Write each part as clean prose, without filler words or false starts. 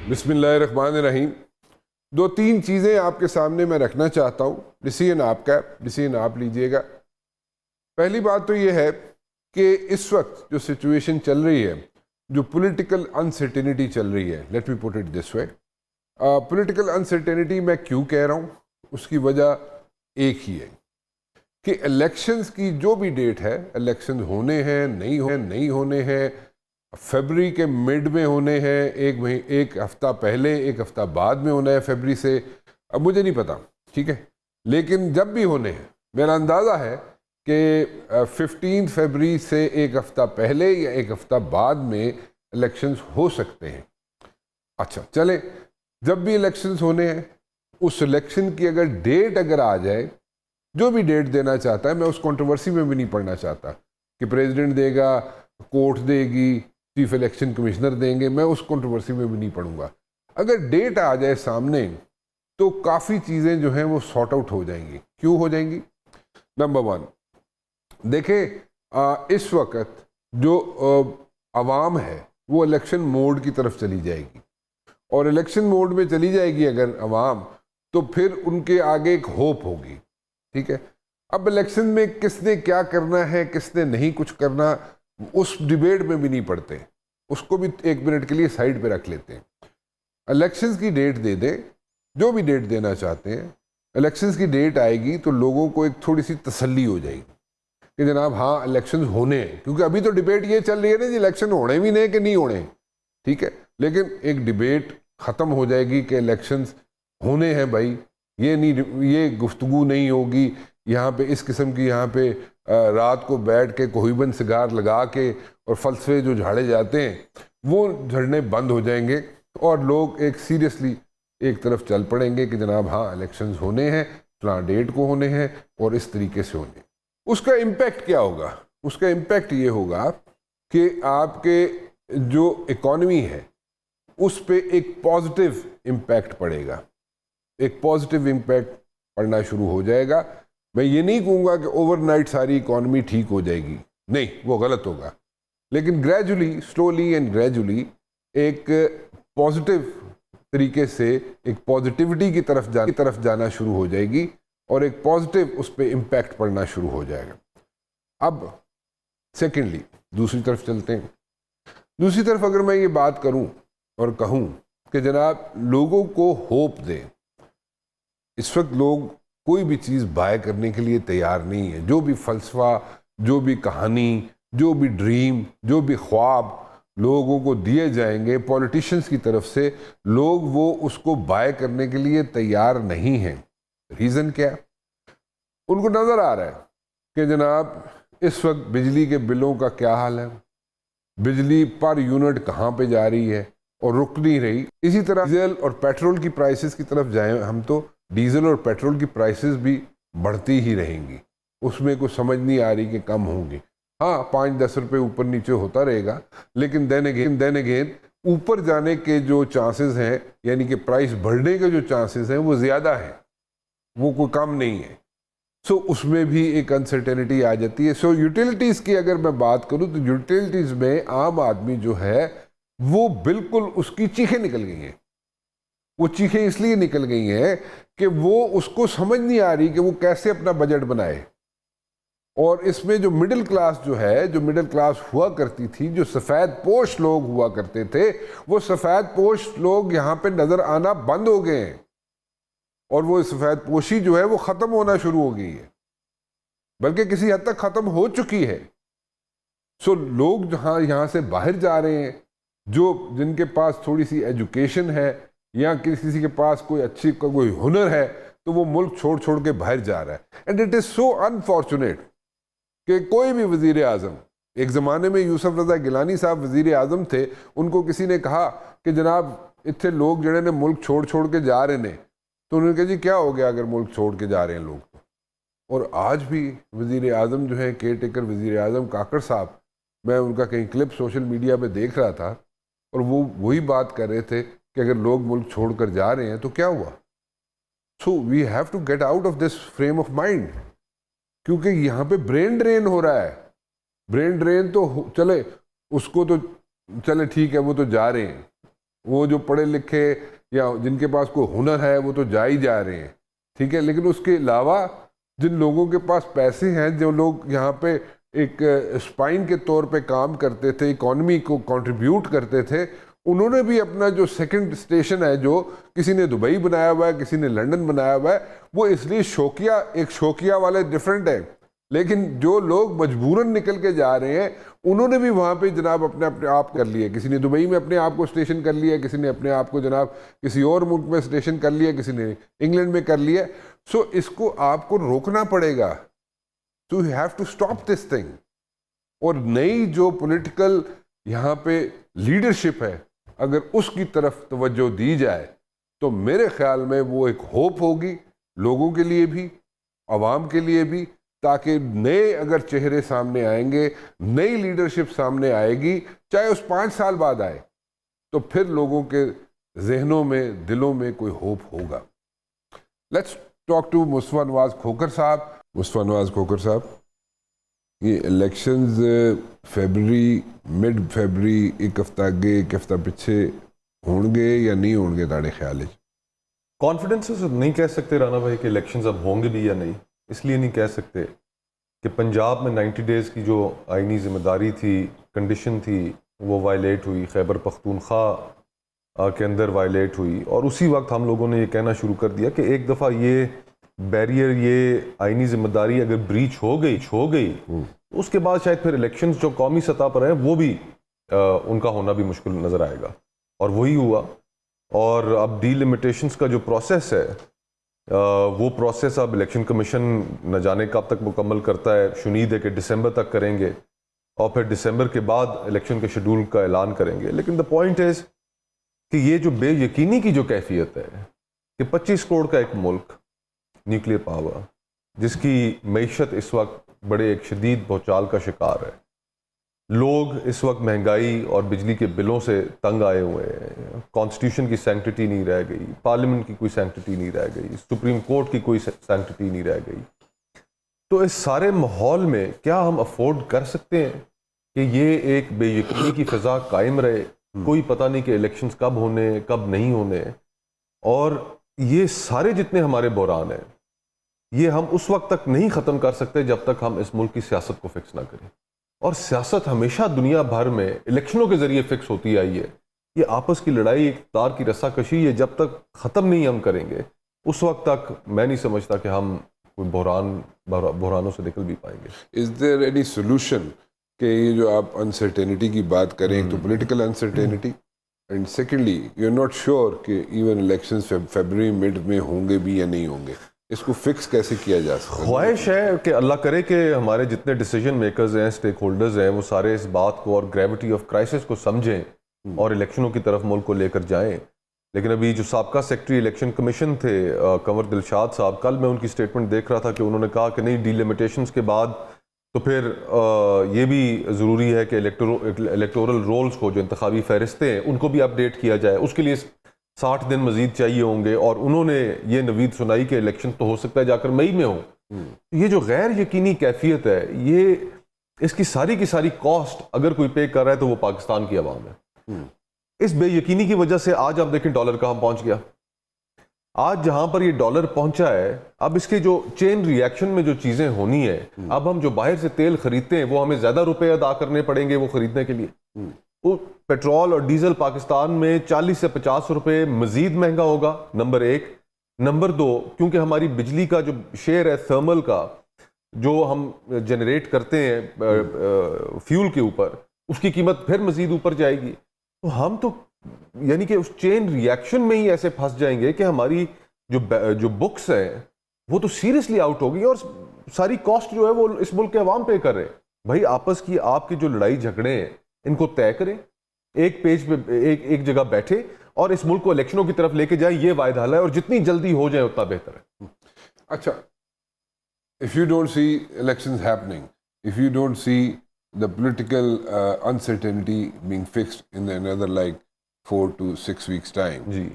بسم اللہ الرحمن الرحیم. دو تین چیزیں آپ کے سامنے میں رکھنا چاہتا ہوں. ڈیسیژن آپ کا ہے، ڈیسیژن آپ لیجئے گا. پہلی بات تو یہ ہے کہ اس وقت جو سچویشن چل رہی ہے، جو پولیٹیکل انسرٹینٹی چل رہی ہے، let me put it this way. Political uncertainty میں کیوں کہہ رہا ہوں؟ اس کی وجہ ایک ہی ہے کہ الیکشنز کی جو بھی ڈیٹ ہے، الیکشنز ہونے ہیں، نہیں ہونے ہیں، فیبری کے مڈ میں ہونے ہیں، ایک ہفتہ پہلے، ایک ہفتہ بعد میں ہونا ہے فیبری سے، اب مجھے نہیں پتا، ٹھیک ہے. لیکن جب بھی ہونے ہیں، میرا اندازہ ہے کہ 15 فیبری سے ایک ہفتہ پہلے یا ایک ہفتہ بعد میں الیکشنز ہو سکتے ہیں. اچھا چلیں، جب بھی الیکشنز ہونے ہیں، اس الیکشن کی اگر ڈیٹ اگر آ جائے، جو بھی ڈیٹ دینا چاہتا ہے، میں اس کنٹروورسی میں بھی نہیں پڑھنا چاہتا کہ پریزیڈنٹ دے گا، کورٹ دے گی، چیف الیکشن کمشنر دیں گے، میں اس کنٹروورسی میں بھی نہیں پڑھوں گا. اگر ڈیٹ آ جائے سامنے تو کافی چیزیں جو ہیں وہ سارٹ آؤٹ ہو جائیں گی. کیوں ہو جائیں گی؟ نمبر 1، دیکھیں اس وقت جو عوام ہے وہ الیکشن موڈ کی طرف چلی جائے گی، اور الیکشن موڈ میں چلی جائے گی اگر عوام، تو پھر ان کے آگے ایک ہوپ ہوگی. ٹھیک ہے، اب الیکشن میں کس نے کیا کرنا ہے، کس نے نہیں کچھ کرنا، اس ڈیبیٹ میں بھی نہیں پڑتے، اس کو بھی ایک منٹ کے لیے سائڈ پہ رکھ لیتے ہیں. الیکشنز کی ڈیٹ دے دیں، جو بھی ڈیٹ دینا چاہتے ہیں. الیکشنز کی ڈیٹ آئے گی تو لوگوں کو ایک تھوڑی سی تسلی ہو جائے گی کہ جناب ہاں الیکشنز ہونے ہیں، کیونکہ ابھی تو ڈیبیٹ یہ چل رہی ہے نا جی الیکشن ہونے بھی نہیں کہ نہیں ہونے. ٹھیک ہے، لیکن ایک ڈیبیٹ ختم ہو جائے گی کہ الیکشنز ہونے ہیں بھائی، یہ گفتگو نہیں ہوگی یہاں پہ اس قسم کی، یہاں پہ رات کو بیٹھ کے کوہیبن سگار لگا کے اور فلسفے جو جھاڑے جاتے ہیں وہ جھڑنے بند ہو جائیں گے، اور لوگ ایک سیریسلی ایک طرف چل پڑیں گے کہ جناب ہاں الیکشنز ہونے ہیں، فلاں ڈیٹ کو ہونے ہیں اور اس طریقے سے ہونے. اس کا امپیکٹ کیا ہوگا؟ اس کا امپیکٹ یہ ہوگا کہ آپ کے جو اکانومی ہے اس پہ ایک پازیٹیو امپیکٹ پڑے گا، ایک پازیٹیو امپیکٹ پڑنا شروع ہو جائے گا. میں یہ نہیں کہوں گا کہ اوور نائٹ ساری اکانومی ٹھیک ہو جائے گی، نہیں، وہ غلط ہوگا، لیکن گریجولی، سلولی اینڈ گریجولی ایک پازیٹیو طریقے سے ایک پازیٹیوٹی کی طرف جانا شروع ہو جائے گی، اور ایک پازیٹیو اس پہ امپیکٹ پڑنا شروع ہو جائے گا. اب سیکنڈلی دوسری طرف چلتے ہیں. دوسری طرف اگر میں یہ بات کروں اور کہوں کہ جناب لوگوں کو ہوپ دیں، اس وقت لوگ کوئی بھی چیز بائے کرنے کے لیے تیار نہیں ہے. جو بھی فلسفہ، جو بھی کہانی، جو بھی ڈریم، جو بھی خواب لوگوں کو دیے جائیں گے پولیٹیشنز کی طرف سے، لوگ وہ اس کو بائے کرنے کے لیے تیار نہیں ہیں. ریزن کیا؟ ان کو نظر آ رہا ہے کہ جناب اس وقت بجلی کے بلوں کا کیا حال ہے، بجلی پر یونٹ کہاں پہ جا رہی ہے اور رک نہیں رہی. اسی طرح ڈیزل اور پیٹرول کی پرائسز کی طرف جائیں ہم تو ڈیزل اور پیٹرول کی پرائسز بھی بڑھتی ہی رہیں گی، اس میں کوئی سمجھ نہیں آ رہی کہ کم ہوں گی. ہاں 5-10 روپے اوپر نیچے ہوتا رہے گا، لیکن دین اگین اوپر جانے کے جو چانسز ہیں، یعنی کہ پرائس بڑھنے کے جو چانسز ہیں وہ زیادہ ہیں، وہ کوئی کم نہیں ہے. سو اس میں بھی ایک انسرٹینٹی آ جاتی ہے. سو یوٹیلیٹیز کی اگر میں بات کروں تو یوٹیلیٹیز میں عام آدمی جو ہے وہ بالکل اس کی چیخیں نکل گئی ہیں. وہ چیخیں اس لیے نکل گئی ہیں کہ وہ اس کو سمجھ نہیں آ رہی کہ وہ کیسے اپنا بجٹ بنائے. اور اس میں جو مڈل کلاس جو ہے، جو مڈل کلاس ہوا کرتی تھی، جو سفید پوش لوگ ہوا کرتے تھے، وہ سفید پوش لوگ یہاں پہ نظر آنا بند ہو گئے ہیں، اور وہ سفید پوشی جو ہے وہ ختم ہونا شروع ہو گئی ہے، بلکہ کسی حد تک ختم ہو چکی ہے. سو لوگ جہاں یہاں سے باہر جا رہے ہیں، جن کے پاس تھوڑی سی ایجوکیشن ہے یا کسی کے پاس کوئی ہنر ہے، تو وہ ملک چھوڑ کے باہر جا رہا ہے. And it is so unfortunate کہ کوئی بھی وزیر اعظم، ایک زمانے میں یوسف رضا گیلانی صاحب وزیر اعظم تھے، ان کو کسی نے کہا کہ جناب اتنے لوگ جڑے نے ملک چھوڑ کے جا رہے ہیں، تو انہوں نے کہا جی کیا ہو گیا اگر ملک چھوڑ کے جا رہے ہیں لوگ تو. اور آج بھی وزیر اعظم جو ہے، کیئر ٹیکر وزیر اعظم کاکڑ صاحب، میں ان کا کہیں کلپ سوشل میڈیا پہ دیکھ رہا تھا، اور وہ وہی بات کر رہے تھے کہ اگر لوگ ملک چھوڑ کر جا رہے ہیں تو کیا ہوا. So we have to get out of this frame of mind, کیونکہ یہاں پہ برین ڈرین ہو رہا ہے. برین ڈرین تو چلے، اس کو تو چلے ٹھیک ہے، وہ تو جا رہے ہیں، وہ جو پڑھے لکھے یا جن کے پاس کوئی ہنر ہے وہ تو جا ہی جا رہے ہیں، ٹھیک ہے، لیکن اس کے علاوہ جن لوگوں کے پاس پیسے ہیں، جو لوگ یہاں پہ ایک اسپائن کے طور پہ کام کرتے تھے، اکانومی کو کنٹریبیوٹ کرتے تھے، انہوں نے بھی اپنا جو سیکنڈ اسٹیشن ہے، جو کسی نے دبئی بنایا ہوا ہے، کسی نے لنڈن بنایا ہوا ہے، وہ اس لیے شوقیہ، ایک شوقیہ والے ڈفرینٹ ہیں، لیکن جو لوگ مجبوراً نکل کے جا رہے ہیں انہوں نے بھی وہاں پہ جناب اپنے آپ کر لیا، کسی نے دبئی میں اپنے آپ کو اسٹیشن کر لیا، کسی نے اپنے آپ کو جناب کسی اور ملک میں اسٹیشن کر لیا، کسی نے انگلینڈ میں کر لیا. سو اس کو آپ کو روکنا پڑے گا. So you have to stop this thing. اور نئی جو پولیٹیکل یہاں پہ لیڈرشپ ہے، اگر اس کی طرف توجہ دی جائے تو میرے خیال میں وہ ایک ہوپ ہوگی لوگوں کے لیے بھی، عوام کے لیے بھی، تاکہ نئے اگر چہرے سامنے آئیں گے، نئی لیڈرشپ سامنے آئے گی، چاہے اس 5 سال بعد آئے، تو پھر لوگوں کے ذہنوں میں، دلوں میں کوئی ہوپ ہوگا. لیٹس ٹاک ٹو مصطفیٰ نواز کھوکھر صاحب. مصطفیٰ نواز کھوکھر صاحب، یہ الیکشنز فیبرری، مڈ فیبرری، ایک ہفتہ اگے ایک ہفتہ پیچھے ہون گے یا نہیں ہون گے تاڑے خیال؟ کانفیڈنس سے نہیں کہہ سکتے رانا بھائی کہ الیکشنز اب ہوں گے بھی یا نہیں. اس لیے نہیں کہہ سکتے کہ پنجاب میں 90 ڈیز کی جو آئینی ذمہ داری تھی، کنڈیشن تھی، وہ وائلیٹ ہوئی، خیبر پختونخوا کے اندر وائلیٹ ہوئی، اور اسی وقت ہم لوگوں نے یہ کہنا شروع کر دیا کہ ایک دفعہ یہ بیریئر، یہ آئینی ذمہ داری اگر بریچ ہو گئی اس کے بعد شاید پھر الیکشنز جو قومی سطح پر ہیں وہ بھی ان کا ہونا بھی مشکل نظر آئے گا. اور وہی ہوا. اور اب ڈی لمیٹیشنز کا جو پروسیس ہے، وہ پروسیس اب الیکشن کمیشن نہ جانے کب تک مکمل کرتا ہے. شنید ہے کہ دسمبر تک کریں گے، اور پھر دسمبر کے بعد الیکشن کے شیڈول کا اعلان کریں گے. لیکن دا پوائنٹ از کہ یہ جو بے یقینی کی جو کیفیت ہے کہ 25 کروڑ کا ایک ملک، نیوکلیر پاور، جس کی معیشت اس وقت بڑے ایک شدید بھوچال کا شکار ہے، لوگ اس وقت مہنگائی اور بجلی کے بلوں سے تنگ آئے ہوئے ہیں، کانسٹیٹیوشن کی سینکٹیٹی نہیں رہ گئی، پارلیمنٹ کی کوئی سینکٹیٹی نہیں رہ گئی، سپریم کورٹ کی کوئی سینکٹیٹی نہیں رہ گئی. تو اس سارے ماحول میں کیا ہم افورڈ کر سکتے ہیں کہ یہ ایک بے یقینی کی فضا قائم رہے؟ کوئی پتہ نہیں کہ الیکشنز کب ہونے، کب نہیں ہونے. اور یہ سارے جتنے ہمارے بحران ہیں، یہ ہم اس وقت تک نہیں ختم کر سکتے جب تک ہم اس ملک کی سیاست کو فکس نہ کریں. اور سیاست ہمیشہ دنیا بھر میں الیکشنوں کے ذریعے فکس ہوتی آئی ہے. یہ آپس کی لڑائی، اقتدار کی رسا کشی، یہ جب تک ختم نہیں ہم کریں گے اس وقت تک میں نہیں سمجھتا کہ ہم کوئی بحرانوں سے نکل بھی پائیں گے. از دیر اینی سولوشن کہ یہ جو آپ انسرٹینٹی کی بات کریں، تو political uncertainty, and secondly you are not sure کہ ایون الیکشنز فیبرری مڈ میں ہوں گے بھی یا نہیں ہوں گے. اس کو فکس کیسے کیا جا سکتا ہے؟ خواہش ہے کہ اللہ کرے کہ ہمارے جتنے ڈیسیجن میکرز ہیں، سٹیک ہولڈرز ہیں، وہ سارے اس بات کو اور گریوٹی آف کرائسس کو سمجھیں اور الیکشنوں کی طرف ملک کو لے کر جائیں. لیکن ابھی جو سابقہ سیکرٹری الیکشن کمیشن تھے کنور دلشاد صاحب، کل میں ان کی سٹیٹمنٹ دیکھ رہا تھا کہ انہوں نے کہا کہ نہیں، ڈی لمیٹیشنز کے بعد تو پھر یہ بھی ضروری ہے کہ الیکٹورل رولز کو، جو انتخابی فہرستیں ہیں، ان کو بھی اپڈیٹ کیا جائے. اس کے لیے 60 دن مزید چاہیے ہوں گے، اور انہوں نے یہ نوید سنائی کہ الیکشن تو ہو سکتا ہے جا کر مئی میں ہو. یہ جو غیر یقینی کیفیت ہے، یہ اس کی ساری کاسٹ اگر کوئی پے کر رہا ہے تو وہ پاکستان کی عوام ہے. اس بے یقینی کی وجہ سے آج آپ دیکھیں ڈالر کہاں پہنچ گیا. آج جہاں پر یہ ڈالر پہنچا ہے، اب اس کے جو چین ری ایکشن میں جو چیزیں ہونی ہے، اب ہم جو باہر سے تیل خریدتے ہیں وہ ہمیں زیادہ روپے ادا کرنے پڑیں گے وہ خریدنے کے لیے. پیٹرول اور ڈیزل پاکستان میں 40 سے 50 روپے مزید مہنگا ہوگا، نمبر 1. نمبر 2، کیونکہ ہماری بجلی کا جو شیئر ہے تھرمل کا، جو ہم جنریٹ کرتے ہیں فیول کے اوپر، اس کی قیمت پھر مزید اوپر جائے گی. تو ہم تو یعنی کہ اس چین ری ایکشن میں ہی ایسے پھنس جائیں گے کہ ہماری جو بکس ہیں وہ تو سیریسلی آؤٹ ہوگی، اور ساری کاسٹ جو ہے وہ اس ملک کے عوام پے کر رہے ہیں. بھائی آپس کی آپ کے جو لڑائی جھگڑے ہیں ان کو طے کریں، ایک پیج پہ ایک جگہ بیٹھے اور اس ملک کو الیکشنوں کی طرف لے کے جائیں. یہ واحد حل ہے، اور جتنی جلدی ہو جائے اتنا بہتر ہے. اچھا، if you don't see elections happening, if you don't see the political uncertainty being fixed in another like 4 to 6 weeks time، جی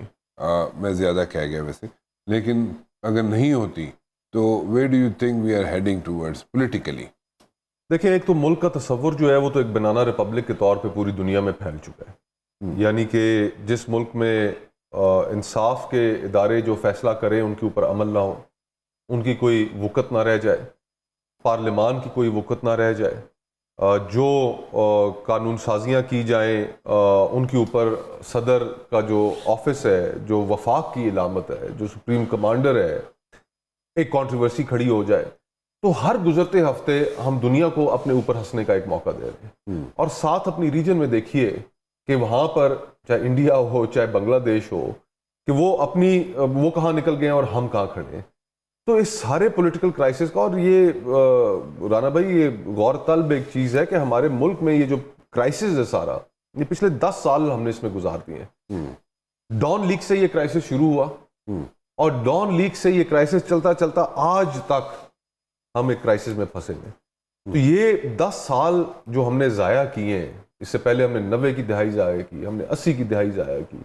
میں زیادہ کہہ گیا ویسے، لیکن اگر نہیں ہوتی تو where do you think we are heading towards politically؟ دیکھیں، ایک تو ملک کا تصور جو ہے وہ تو ایک بنانا ریپبلک کے طور پہ پوری دنیا میں پھیل چکا ہے. یعنی کہ جس ملک میں انصاف کے ادارے جو فیصلہ کریں ان کے اوپر عمل نہ ہو، ان کی کوئی وقت نہ رہ جائے، پارلیمان کی کوئی وقت نہ رہ جائے، جو قانون سازیاں کی جائیں ان کے اوپر صدر کا جو آفس ہے، جو وفاق کی علامت ہے، جو سپریم کمانڈر ہے، ایک کنٹروورسی کھڑی ہو جائے، تو ہر گزرتے ہفتے ہم دنیا کو اپنے اوپر ہنسنے کا ایک موقع دے رہے ہیں۔ اور ساتھ اپنی ریجن میں دیکھیے کہ وہاں پر چاہے انڈیا ہو چاہے بنگلہ دیش ہو، کہ وہ کہاں نکل گئے ہیں اور ہم کہاں کھڑے ہیں۔ تو اس سارے پولیٹیکل کرائسس کا، اور یہ رانا بھائی یہ غور طلب ایک چیز ہے کہ ہمارے ملک میں یہ جو کرائسس ہے سارا، یہ پچھلے 10 سال ہم نے اس میں گزار دیے ہیں۔ ڈان لیک سے یہ کرائسس شروع ہوا، اور ڈان لیک سے یہ کرائسس چلتا چلتا آج تک ہم ایک کرائسس میں پھنسے ہیں۔ تو یہ 10 سال جو ہم نے ضائع کیے ہیں، اس سے پہلے ہم نے 90 کی دہائی ضائع کی، ہم نے 80 کی دہائی ضائع کی،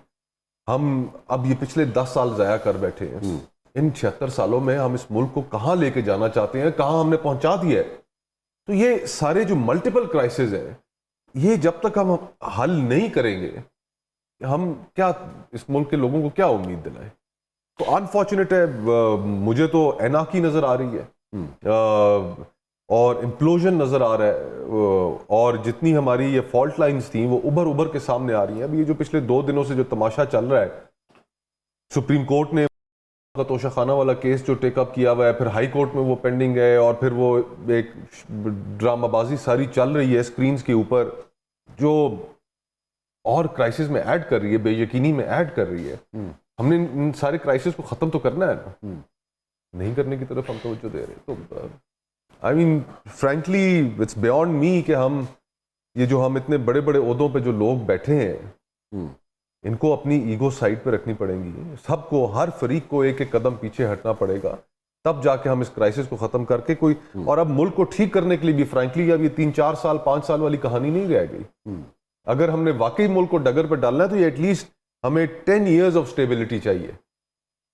ہم اب یہ پچھلے 10 سال ضائع کر بیٹھے ہیں۔ ان 76 سالوں میں ہم اس ملک کو کہاں لے کے جانا چاہتے ہیں، کہاں ہم نے پہنچا دیا ہے۔ تو یہ سارے جو ملٹیپل کرائسز ہیں، یہ جب تک ہم حل نہیں کریں گے، ہم کیا اس ملک کے لوگوں کو کیا امید دلائیں؟ تو انفارچونیٹ ہے، مجھے تو اینارکی نظر آ رہی ہے، اور امپلوژن نظر آ رہا ہے، اور جتنی ہماری یہ فالٹ لائنز تھیں وہ ابھر کے سامنے آ رہی ہیں۔ اب یہ جو پچھلے 2 دنوں سے جو تماشا چل رہا ہے، سپریم کورٹ نے توشہ خانہ والا کیس جو ٹیک اپ کیا ہوا ہے، پھر ہائی کورٹ میں وہ پینڈنگ ہے، اور پھر وہ ایک ڈرامہ بازی ساری چل رہی ہے اسکرینز کے اوپر، جو اور کرائسس میں ایڈ کر رہی ہے، بے یقینی میں ایڈ کر رہی ہے۔ ہم نے ان سارے کرائسس کو ختم تو کرنا ہے نا، نہیں کرنے کی طرف ہم توجہ دے رہے ہیں۔ تو آئی مین فرینکلی اٹس بیونڈ می کہ یہ جو ہم اتنے بڑے بڑے عہدوں پہ جو لوگ بیٹھے ہیں، ان کو اپنی ایگو سائڈ پہ رکھنی پڑیں گی، سب کو، ہر فریق کو ایک ایک قدم پیچھے ہٹنا پڑے گا، تب جا کے ہم اس کرائسس کو ختم کر کے کوئی، اور اب ملک کو ٹھیک کرنے کے لیے بھی فرینکلی اب یہ 3-4 سال 5 سال والی کہانی نہیں رہ گئی۔ اگر ہم نے واقعی ملک کو ڈگر پہ ڈالنا ہے تو یہ ایٹ لیسٹ ہمیں 10 ایئرز آف سٹیبلٹی چاہیے،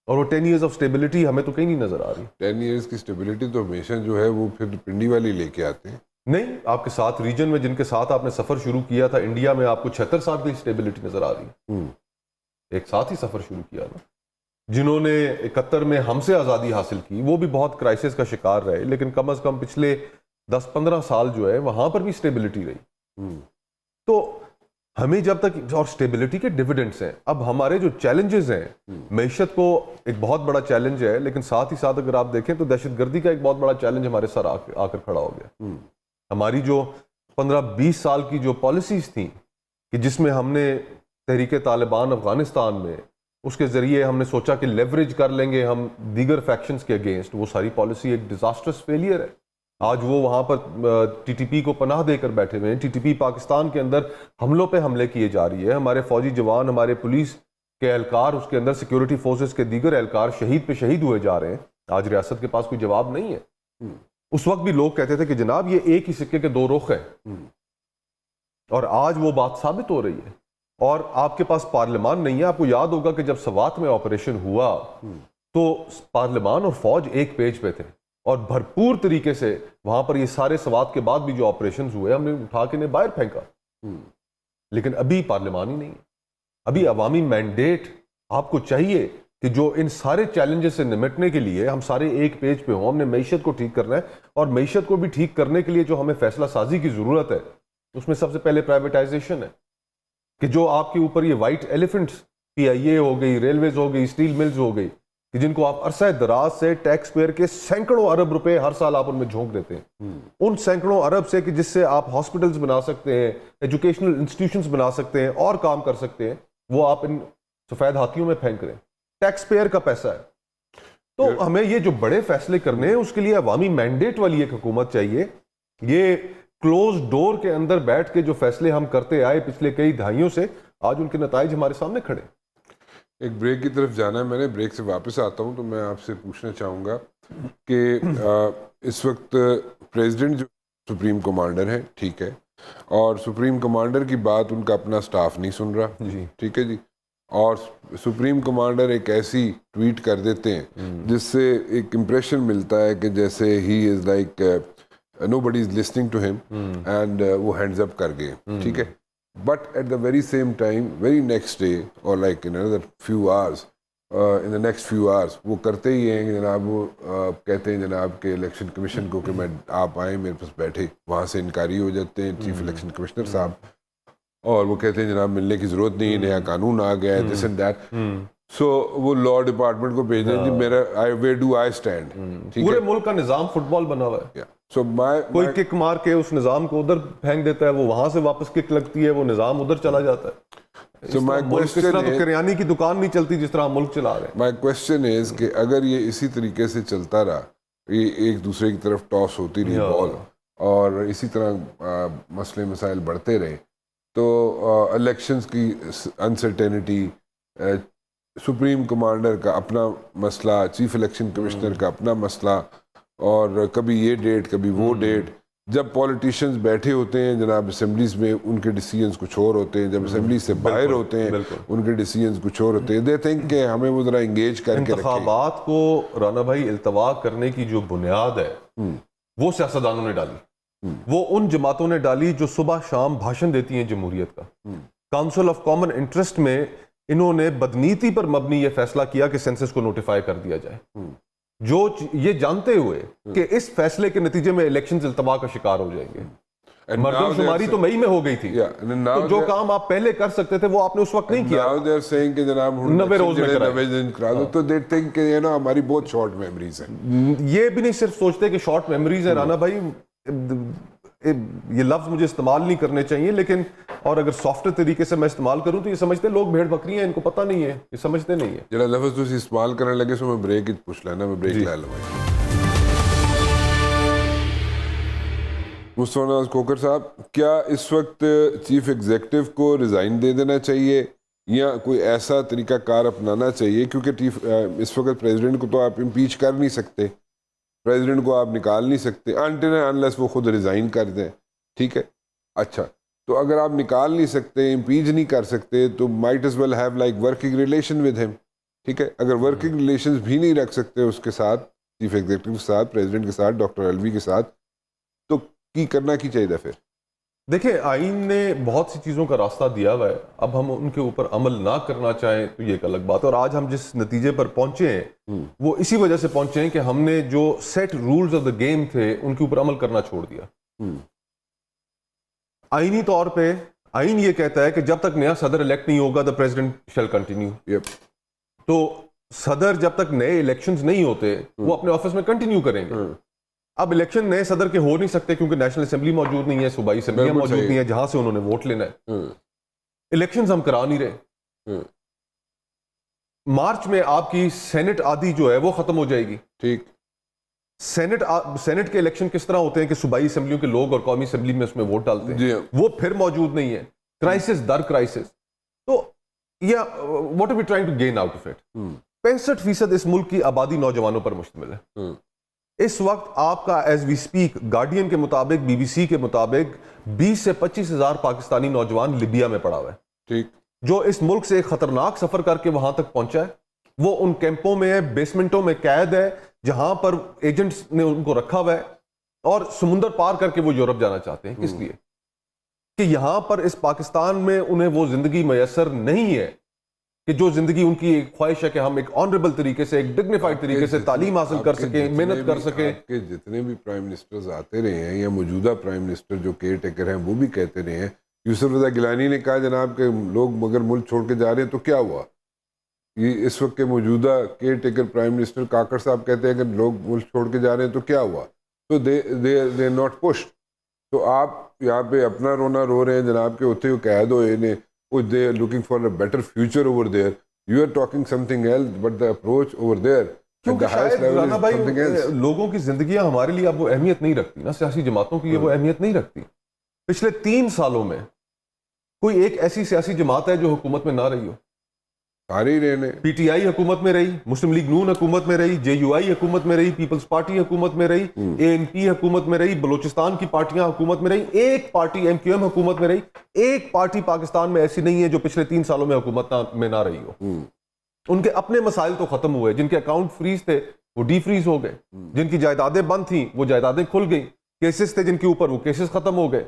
اور وہ 10 ایئرز آف سٹیبلٹی ہمیں تو کہیں نہیں نظر آ رہی۔ 10 ایئرز کی سٹیبلٹی تو ہمیشہ جو ہے وہ پھر پنڈی والی لے کے آتے ہیں۔ نہیں، آپ کے ساتھ ریجن میں جن کے ساتھ آپ نے سفر شروع کیا تھا، انڈیا میں آپ کو 76 سال کی سٹیبلٹی نظر آ رہی ہے، ایک ساتھ ہی سفر شروع کیا نا۔ جنہوں نے 71 میں ہم سے آزادی حاصل کی، وہ بھی بہت کرائسس کا شکار رہے، لیکن کم از کم پچھلے 10-15 سال جو ہے وہاں پر بھی سٹیبلٹی رہی۔ تو ہمیں جب تک، اور سٹیبلٹی کے ڈیویڈنڈز ہیں، اب ہمارے جو چیلنجز ہیں، معیشت کو ایک بہت بڑا چیلنج ہے، لیکن ساتھ ہی ساتھ اگر آپ دیکھیں تو دہشت گردی کا ایک بہت بڑا چیلنج ہمارے سر آ کر کھڑا ہو گیا۔ ہماری جو 15-20 سال کی جو پالیسیز تھیں، کہ جس میں ہم نے تحریک طالبان افغانستان میں، اس کے ذریعے ہم نے سوچا کہ لیوریج کر لیں گے ہم دیگر فیکشنز کے اگینسٹ، وہ ساری پالیسی ایک ڈیزاسٹرس فیلئر ہے۔ آج وہ وہاں پر ٹی ٹی پی کو پناہ دے کر بیٹھے ہوئے ہیں، ٹی ٹی پی پاکستان کے اندر حملوں پہ حملے کیے جا رہی ہے، ہمارے فوجی جوان، ہمارے پولیس کے اہلکار، اس کے اندر سیکیورٹی فورسز کے دیگر اہلکار شہید پہ شہید ہوئے جا رہے ہیں۔ آج ریاست کے پاس کوئی جواب نہیں ہے۔ اس وقت بھی لوگ کہتے تھے کہ جناب یہ ایک ہی سکے کے 2 رخ ہیں، اور آج وہ بات ثابت ہو رہی ہے۔ اور آپ کے پاس پارلیمان نہیں ہے۔ آپ کو یاد ہوگا کہ جب سوات میں آپریشن ہوا تو پارلیمان اور فوج ایک پیج پہ تھے، اور بھرپور طریقے سے وہاں پر یہ سارے سوات کے بعد بھی جو آپریشنز ہوئے ہم نے اٹھا کے انہیں باہر پھینکا، لیکن ابھی پارلیمان ہی نہیں ہے۔ ابھی عوامی مینڈیٹ آپ کو چاہیے کہ جو ان سارے چیلنجز سے نمٹنے کے لیے ہم سارے ایک پیج پہ ہوں۔ ہم نے معیشت کو ٹھیک کرنا ہے، اور معیشت کو بھی ٹھیک کرنے کے لیے جو ہمیں فیصلہ سازی کی ضرورت ہے، اس میں سب سے پہلے پرائیویٹائزیشن ہے، کہ جو آپ کے اوپر یہ وائٹ ایلیفنٹس، پی آئی اے ہو گئی، ریلویز ہو گئی، اسٹیل ملز ہو گئی، کہ جن کو آپ عرصہ دراز سے ٹیکس پیئر کے سینکڑوں ارب روپے ہر سال آپ ان میں جھونک دیتے ہیں، ان سینکڑوں ارب سے کہ جس سے آپ ہاسپٹلز بنا سکتے ہیں، ایجوکیشنل انسٹیٹیوشنز بنا سکتے ہیں، اور کام کر سکتے ہیں، وہ آپ ان سفید ہاتھیوں میں پھینک رہے ہیں۔ ٹیکس پیئر کا پیسہ ہے۔ تو ہمیں یہ جو بڑے فیصلے کرنے ہیں، اس کے لیے عوامی مینڈیٹ والی ایک حکومت چاہیے۔ یہ کلوز ڈور کے اندر بیٹھ کے جو فیصلے ہم کرتے آئے پچھلے کئی دہائیوں سے، آج ان کے نتائج ہمارے سامنے کھڑے۔ ایک بریک کی طرف جانا ہے، میں نے بریک سے واپس آتا ہوں تو میں آپ سے پوچھنا چاہوں گا کہ اس وقت پریزیڈنٹ جو سپریم کمانڈر ہیں، ٹھیک ہے، اور سپریم کمانڈر کی بات ان کا اپنا سٹاف نہیں سن رہا، جی ٹھیک ہے جی، اور سپریم کمانڈر ایک ایسی ٹویٹ کر دیتے ہیں جس سے ایک امپریشن ملتا ہے کہ جیسے ہی is like nobody is listening to ہم، اینڈ وہ ہینڈز اپ کر گئے، ٹھیک ہے۔ but at the very same time, very next day or like in another few hours, in the next few hours وہ کرتے ہی ہیں کہ جناب وہ کہتے ہیں جناب کہ الیکشن کمیشن کو کہ میں آپ آئیں میرے پاس بیٹھے, وہاں سے انکاری ہو جاتے ہیں چیف الیکشن کمشنر صاحب, اور وہ کہتے ہیں جناب ملنے کی ضرورت نہیں, نیا قانون آ گیا ہے, دس اینڈ دیٹ. سو وہ لا ڈپارٹمنٹ کو بھیج دیں جی میرا ویئر ڈو آئی اسٹینڈ. پورے ملک کا نظام فٹ بال بنا ہوا ہے. سو کوئی کک مار کے اس نظام کو ادھر پھینک دیتا ہے, وہ وہاں سے واپس کک لگتی ہے, وہ نظام ادھر چلا جاتا ہے. اس طرح تو کریانی کی دکان نہیں چلتی جس طرح ملک چلا رہے ہیں. مائی کوشچن از کہ اگر یہ اسی طریقے سے چلتا رہا, یہ ایک دوسرے کی طرف ٹاس ہوتی رہی بال, اور اسی طرح مسئلے مسائل بڑھتے رہے, تو الیکشنز کی انسرٹینٹی, سپریم کمانڈر کا اپنا مسئلہ, چیف الیکشن کمشنر کا اپنا مسئلہ, اور کبھی یہ ڈیٹ کبھی وہ ڈیٹ. جب پولیٹیشینز بیٹھے ہوتے ہیں جناب اسمبلیز میں, ان کے ڈیسیجنز کچھ اور ہوتے ہیں, جب اسمبلی سے باہر ہوتے ہیں ان کے ڈیسیجنز کچھ اور ہوتے ہیں. دے تھنک کہ ہمیں وہ ذرا انگیج کر کے رکھیں. انتخابات کو رانا بھائی التوا کرنے کی جو بنیاد ہے وہ سیاستدانوں نے ڈالی, وہ ان جماعتوں نے ڈالی جو صبح شام بھاشن دیتی ہیں جمہوریت کا. کاؤنسل آف کامن انٹرسٹ میں انہوں نے بدنیتی پر مبنی یہ فیصلہ کیا کہ سینسس کو نوٹیفائی کر دیا جائے, جو یہ جانتے ہوئے کہ اس فیصلے کے نتیجے میں الیکشنز التوا کا شکار ہو جائیں گے. مردم شماری تو مئی میں ہو گئی تھی, تو جو کام آپ پہلے کر سکتے تھے وہ آپ نے اس وقت نہیں کیا. Now they are saying کہ جناب 90 روز میں کرا دو, تو they think کہ ہماری بہت شارٹ میموریز ہیں. یہ بھی نہیں صرف سوچتے کہ شارٹ میموریز ہیں رانا بھائی, یہ لفظ مجھے استعمال نہیں کرنے چاہیے, لیکن اور اگر سافٹ طریقے سے میں استعمال کروں تو یہ سمجھتے لوگ بھیڑ بکری ہیں, ان کو پتہ نہیں ہے, یہ سمجھتے نہیں ہے. جڑا لفظ تسی استعمال کرنے لگے سو میں بریک ہی پوچھ لینا, میں بریک لے لوں. مصطفیٰ نواز کھوکھر صاحب, کیا اس وقت چیف ایگزیکٹو کو ریزائن دے دینا چاہیے یا کوئی ایسا طریقہ کار اپنانا چاہیے, کیونکہ اس وقت پریزیڈنٹ کو تو آپ امپیچ کر نہیں سکتے, پریزیڈنٹ کو آپ نکال نہیں سکتے انٹل انلیس وہ خود ریزائن کر دیں, ٹھیک ہے. اچھا, تو اگر آپ نکال نہیں سکتے, امپیچ نہیں کر سکتے, تو might as well have like working relation with ہم, ٹھیک ہے. اگر ورکنگ ریلیشنز بھی نہیں رکھ سکتے اس کے ساتھ, چیف ایگزیکٹو کے ساتھ, پریزیڈنٹ کے ساتھ, ڈاکٹر الوی کے ساتھ, تو کی کرنا کی چاہیے پھر؟ دیکھیں, آئین نے بہت سی چیزوں کا راستہ دیا ہوا ہے, اب ہم ان کے اوپر عمل نہ کرنا چاہیں تو یہ ایک الگ بات ہے. اور آج ہم جس نتیجے پر پہنچے ہیں وہ اسی وجہ سے پہنچے ہیں کہ ہم نے جو set rules of the game تھے ان کے اوپر عمل کرنا چھوڑ دیا. آئینی طور پہ آئین یہ کہتا ہے کہ جب تک نیا صدر الیکٹ نہیں ہوگا the president shall continue. تو صدر جب تک نئے الیکشنز نہیں ہوتے وہ اپنے آفس میں کنٹینیو کریں گے. اب الیکشن نئے صدر کے ہو نہیں سکتے کیونکہ نیشنل اسمبلی موجود نہیں ہے, صوبائی اسمبلیاں موجود نہیں ہیں جہاں سے انہوں نے ووٹ لینا ہے. الیکشنز ہم کرا نہیں رہے. مارچ میں آپ کی سینٹ آدھی جو ہے وہ ختم ہو جائے گی. ٹھیک, سینٹ کے الیکشن کس طرح ہوتے ہیں کہ صوبائی اسمبلیوں کے لوگ اور قومی اسمبلی میں اس میں ووٹ ڈالتے ہیں, وہ پھر موجود نہیں ہے. کرائسس در کرائسس. تو what are we trying to gain out of it. 65% اس ملک کی آبادی نوجوانوں پر مشتمل ہے. اس وقت آپ کا ایز وی اسپیک گارڈین کے مطابق, بی بی سی کے مطابق 20 سے 25 ہزار پاکستانی نوجوان لیبیا میں پڑا ہوا ہے. ٹھیک, جو اس ملک سے ایک خطرناک سفر کر کے وہاں تک پہنچا ہے. وہ ان کیمپوں میں ہے, بیسمنٹوں میں قید ہے جہاں پر ایجنٹس نے ان کو رکھا ہوا ہے, اور سمندر پار کر کے وہ یورپ جانا چاہتے ہیں. کس لیے؟ کہ یہاں پر اس پاکستان میں انہیں وہ زندگی میسر نہیں ہے کہ جو زندگی ان کی ایک خواہش ہے کہ ہم ایک آنریبل طریقے سے, ایک ڈگنیفائڈ طریقے سے تعلیم حاصل کر سکیں, محنت کر سکیں. آپ کے جتنے بھی پرائم منسٹرز آتے رہے ہیں یا موجودہ پرائم منسٹر جو کیئر ٹیکر ہیں وہ بھی کہتے رہے ہیں. یوسف رضا گیلانی نے کہا جناب کہ لوگ مگر ملک چھوڑ کے جا رہے ہیں تو کیا ہوا. یہ اس وقت کے موجودہ care taker prime minister Kakar صاحب کہتے ہیں کہ لوگ ملک چھوڑ کے جا رہے ہیں تو کیا ہوا. تو دے ناٹ پشڈ. تو آپ یہاں پہ اپنا رونا رو رہے ہیں جناب کہ اتنے قید ہوئے نے, they are looking for a better future over there. You are talking something else, but the approach over there at the highest level is something else. لوگوں کی زندگیاں ہمارے لیے اب وہ اہمیت نہیں رکھتی نا, سیاسی جماعتوں کی وہ اہمیت نہیں رکھتی. پچھلے 3 سالوں میں کوئی ایک ایسی سیاسی جماعت ہے جو حکومت میں نہ رہی ہو؟ سارے ہی رہنے. پی ٹی آئی حکومت میں رہی, مسلم لیگ نون حکومت میں رہی, جے یو آئی حکومت میں رہی, پیپلز پارٹی حکومت میں رہی, اے این پی حکومت میں رہی, بلوچستان کی پارٹیاں حکومت میں رہی, ایک پارٹی ایم کیو ایم حکومت میں رہی. ایک پارٹی پاکستان میں ایسی نہیں ہے جو پچھلے 3 سالوں میں حکومت میں نہ رہی ہو. ان کے اپنے مسائل تو ختم ہوئے, جن کے اکاؤنٹ فریز تھے وہ ڈی فریز ہو گئے, جن کی جائیدادیں بند تھیں وہ جائیدادیں کھل گئیں, کیسز تھے جن کے اوپر وہ کیسز ختم ہو گئے.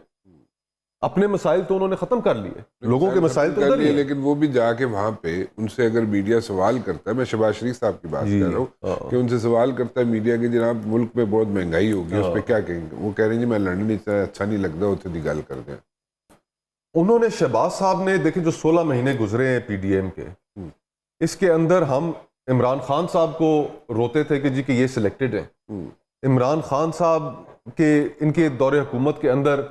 اپنے مسائل تو انہوں نے ختم کر لیے, لوگوں کے مسائل تو ادھر ہی ہیں. لیکن وہ بھی جا کے وہاں پہ ان سے اگر میڈیا سوال کرتا ہے, میں شہباز شریف صاحب کی بات کر رہا ہوں کہ ان سے سوال کرتا ہے میڈیا کہ جناب ملک میں بہت مہنگائی ہوگی, اس پہ کیا کہیں گے, وہ کہہ رہے ہیں جی میں لنڈن اچھا نہیں لگتا, اتنے دی گل کر دیں. انہوں نے شہباز صاحب نے دیکھیں جو 16 مہینے گزرے ہیں پی ڈی ایم کے, اس کے اندر ہم عمران خان صاحب کو روتے تھے کہ جی کہ یہ سلیکٹڈ ہیں. عمران خان صاحب کے ان کے دور حکومت کے اندر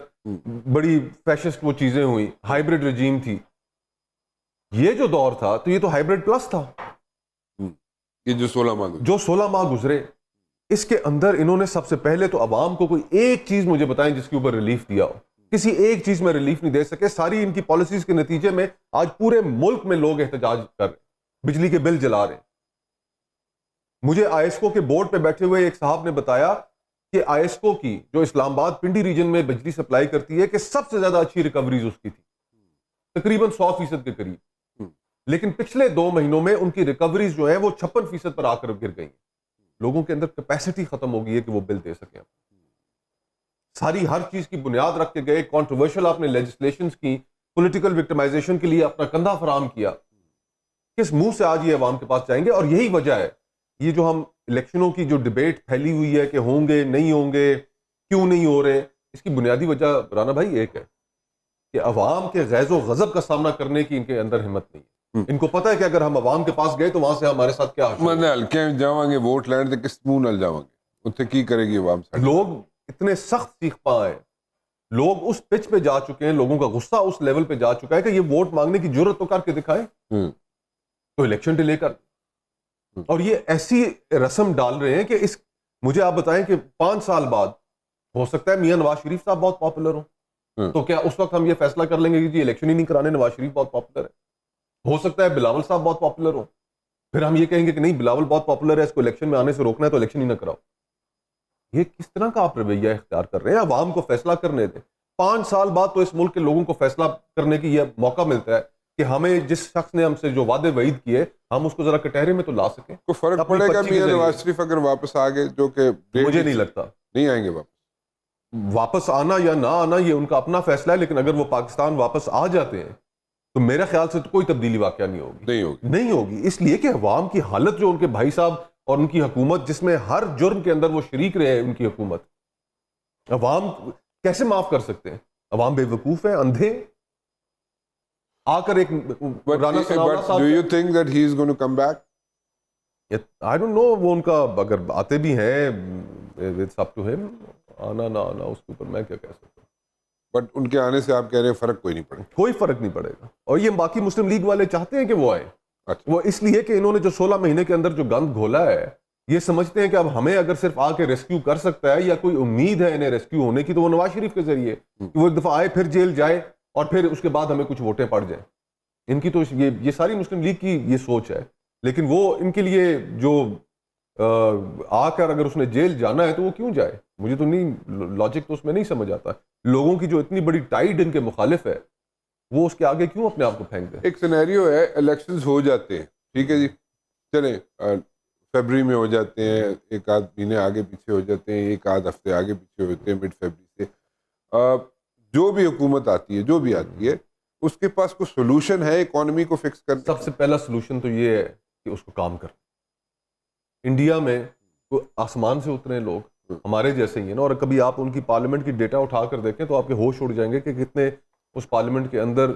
بڑی فیشسٹ وہ چیزیں ہوئی, ہائیبرڈ رجیم تھی. یہ جو دور تھا تو یہ تو ہائیبرڈ پلس تھا, یہ جو 16 ماہ گزرے, اس کے اندر انہوں نے سب سے پہلے تو عوام کو کوئی ایک چیز مجھے بتائیں جس کے اوپر ریلیف دیا ہو. کسی ایک چیز میں ریلیف نہیں دے سکے. ساری ان کی پالیسیز کے نتیجے میں آج پورے ملک میں لوگ احتجاج کر رہے ہیں, بجلی کے بل جلا رہے ہیں. مجھے آئیسکو کے بورڈ پہ بیٹھے ہوئے ایک صاحب نے بتایا کہ آئیسکو کی جو اسلام آباد پنڈی ریجن میں بجلی سپلائی کرتی ہے کہ سب سے زیادہ اچھی ریکوریز اس کی تھی, تقریباً 100% کے قریب. لیکن پچھلے 2 مہینوں میں ان کی ریکوریز جو ہیں وہ 56% پر آ کر گر گئی. لوگوں کے اندر کیپیسٹی ختم ہو گئی ہے کہ وہ بل دے سکیں. ساری ہر چیز کی بنیاد رکھ کے گئے, کانٹروورشل آپ نے لیجسلیشنز کی, پولیٹیکل وکٹمائزیشن کے لیے اپنا کندھا فراہم کیا. کس منہ سے آج یہ عوام کے پاس جائیں گے؟ اور یہی وجہ ہے یہ جو ہم الیکشنوں کی جو ڈیبیٹ پھیلی ہوئی ہے کہ ہوں گے نہیں ہوں گے, کیوں نہیں ہو رہے, اس کی بنیادی وجہ رانا بھائی ایک ہے کہ عوام کے غیظ و غضب کا سامنا کرنے کی ان کے اندر ہمت نہیں ہے. ان کو پتہ ہے کہ اگر ہم عوام کے پاس گئے تو وہاں سے ہمارے ساتھ کیا حاصل میں ہلکے جاواں گے ووٹ لین تے کس منہ نال جاواں گے, اتنے کی کرے گی عوام سے. لوگ اتنے سخت سیکھ پا ہیں, لوگ اس پچ پہ جا چکے ہیں, لوگوں کا غصہ اس لیول پہ جا چکا ہے کہ یہ ووٹ مانگنے کی جرت تو کر کے دکھائیں, تو الیکشن ڈیلے کر. اور یہ ایسی رسم ڈال رہے ہیں کہ اس مجھے آپ بتائیں کہ 5 سال بعد ہو سکتا ہے میاں نواز شریف صاحب بہت پاپولر ہوں, تو کیا اس وقت ہم یہ فیصلہ کر لیں گے کہ جی الیکشن ہی نہیں کرانے, نواز شریف بہت پاپولر ہے. ہو سکتا ہے بلاول صاحب بہت پاپولر ہوں, پھر ہم یہ کہیں گے کہ نہیں بلاول بہت پاپولر ہے, اس کو الیکشن میں آنے سے روکنا ہے تو الیکشن ہی نہ کراؤ. یہ کس طرح کا آپ رویہ اختیار کر رہے ہیں؟ عوام کو فیصلہ کرنے دیں. 5 سال بعد تو اس ملک کے لوگوں کو فیصلہ کرنے کی یہ موقع ملتا ہے کہ ہمیں جس شخص نے ہم سے جو وعدے وعید کیے ہم اس کو ذرا کٹہرے میں تو لا سکیں. کو فرق پڑے گا میاں نواز شریف اگر واپس آ گئے, جو کہ مجھے نہیں لگتا نہیں آئیں گے واپس آنا یا نہ آنا یہ ان کا اپنا فیصلہ ہے, لیکن اگر وہ پاکستان واپس آ جاتے ہیں تو میرے خیال سے تو کوئی تبدیلی واقعہ نہیں ہوگی. اس لیے کہ عوام کی حالت جو ان کے بھائی صاحب اور ان کی حکومت جس میں ہر جرم کے اندر وہ شریک رہے ہیں, ان کی حکومت, عوام کیسے معاف کر سکتے ہیں؟ عوام بے وقوف ہیں, اندھے. آ کر ایک رانا ثناءاللہ صاحب, do you think that he is going to come back? I don't know, وہ ان کا اگر آتے بھی ہیں it's up to him, آنا نہ آنا اس کے اوپر میں کیا کہہ سکتا ہوں. بٹ ان کے آنے سے آپ کہہ رہے ہیں فرق کوئی نہیں پڑے گا. کوئی فرق نہیں پڑے گا. اور یہ باقی مسلم لیگ والے چاہتے ہیں کہ وہ آئے. وہ اس لیے کہ انہوں نے جو 16 مہینے کے اندر جو گند گھولا ہے, یہ سمجھتے ہیں کہ اب ہمیں اگر صرف آ کے ریسکیو کر سکتا ہے یا کوئی امید ہے انہیں ریسکیو ہونے کی تو وہ نواز شریف کے ذریعے, کہ وہ ایک دفعہ آئے پھر جیل جائے اور پھر اس کے بعد ہمیں کچھ ووٹیں پڑ جائیں. ان کی تو یہ ساری مسلم لیگ کی یہ سوچ ہے. لیکن وہ ان کے لیے جو آ کر اگر اس نے جیل جانا ہے تو وہ کیوں جائے؟ مجھے تو نہیں, لاجک تو اس میں نہیں سمجھ آتا. لوگوں کی جو اتنی بڑی ٹائیڈ ان کے مخالف ہے وہ اس کے آگے کیوں اپنے آپ کو پھینک دیں؟ ایک سینیریو ہے, الیکشنز ہو جاتے ہیں, ٹھیک ہے جی, چلیں فیبری میں ہو جاتے ہیں, ایک آدھ مہینے آگے پیچھے ہو جاتے ہیں, ایک آدھ ہفتے آگے پیچھے ہوتے ہیں مڈ فیبری سے. جو بھی حکومت آتی ہے, جو بھی آتی ہے, اس کے پاس کوئی سولوشن ہے اکانومی کو فکس کرنے؟ سب سے پہلا سولوشن تو یہ ہے کہ اس کو کام کر. انڈیا میں آسمان سے اترے لوگ ہمارے جیسے ہی ہیں نا, اور کبھی آپ ان کی پارلیمنٹ کی ڈیٹا اٹھا کر دیکھیں تو آپ کے ہوش اڑ جائیں گے کہ کتنے اس پارلیمنٹ کے اندر